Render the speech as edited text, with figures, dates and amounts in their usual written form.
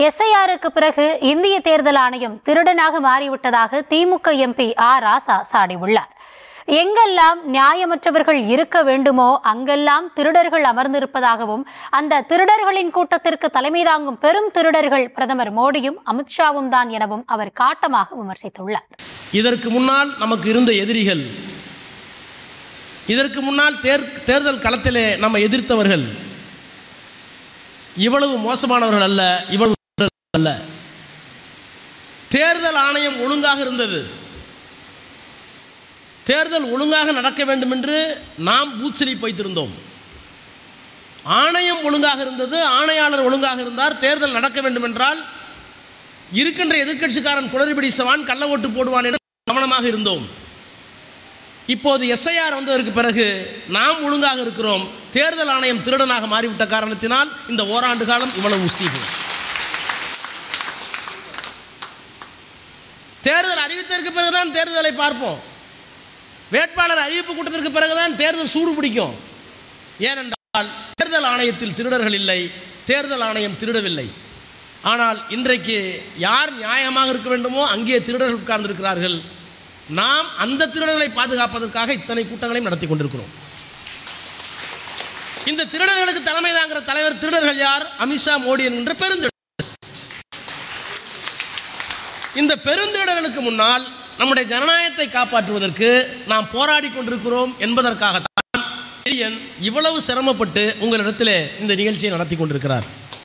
எஸ்ஐஆருக்கு பிறகு இந்திய தேர்தல் ஆணையம் திருடனாக மாறிவிட்டதாக திமுக எம்பி ஆர் ராசா சாடியுள்ளார். எங்கெல்லாம் நியாயமற்றவர்கள் இருக்க வேண்டுமோ அங்கெல்லாம் திருடர்கள் அமர்ந்திருப்பதாகவும், அந்த திருடர்களின் கூட்டத்திற்கு தலைமை தாங்கும் பெரும் திருடர்கள் பிரதமர் மோடியும் அமித்ஷாவும் தான் எனவும் அவர் காட்டமாக விமர்சித்துள்ளார். இதற்கு முன்னால் நமக்கு இருந்த எதிரிகள், இதற்கு முன்னால் தேர்தல் களத்திலே நம்ம எதிர்த்தவர்கள் இவ்வளவு மோசமானவர்கள் அல்ல, இவ்வளவு அல்ல. தேர்தல் ஆணையம் ஒழுங்காக இருந்தது. தேர்தல் ஒழுங்காக நடக்க வேண்டும் என்று நாம் பூத் ஸ்லிப் வைத்திருந்தோம். ஆணையம் ஒழுங்காக இருந்தது, ஆணையாளர் ஒழுங்காக இருந்தார். தேர்தல் நடக்க வேண்டும் என்றால் இருக்கின்ற எதிர்க்கட்சிக்காரன் குளறுபடி சவான் கள்ள ஓட்டு போடுவான் என்று கவனமாக இருந்தோம். இப்போது எஸ்ஐஆர் வந்ததற்கு பிறகு நாம் ஒழுங்காக இருக்கிறோம். தேர்தல் ஆணையம் திருடனாக மாறிவிட்ட காரணத்தினால் இந்த ஓராண்டு காலம் இவ்வளவு உஸ்தீகம். தேர்தல் அறிவித்ததற்கு பிறகுதான் தேர்தலை பார்ப்போம். வேட்பாளர் அறிவிப்பு கூட்டத்திற்கு பிறகுதான் தேர்தல் சூடு பிடிக்கும். ஏனென்றால் தேர்தல் ஆணையத்தில் திருடர்கள் இல்லை, தேர்தல் ஆணையம் திருடவில்லை. ஆனால் இன்றைக்கு யார் நியாயமாக இருக்க வேண்டுமோ அங்கே திருடர்கள் உட்கார்ந்திருக்கிறார்கள். நாம் அந்த திருடர்களை பாதுகாப்பதற்காக இத்தனை கூட்டங்களையும் நடத்தி கொண்டிருக்கிறோம். இந்த திருடர்களுக்கு தலைமை தாங்கிற தலைவர் திருடர்கள் யார்? அமித்ஷா, மோடி என்கின்ற பெருந்திருடர். இந்த பெருந்திருடர்களுக்கு முன்னால் நம்முடைய ஜனநாயகத்தை காப்பாற்றுவதற்கு நாம் போராடி கொண்டிருக்கிறோம் என்பதற்காகத்தான் இவ்வளவு சிரமப்பட்டு உங்களிடத்தில் இந்த நிகழ்ச்சியை நடத்தி கொண்டிருக்கிறார்.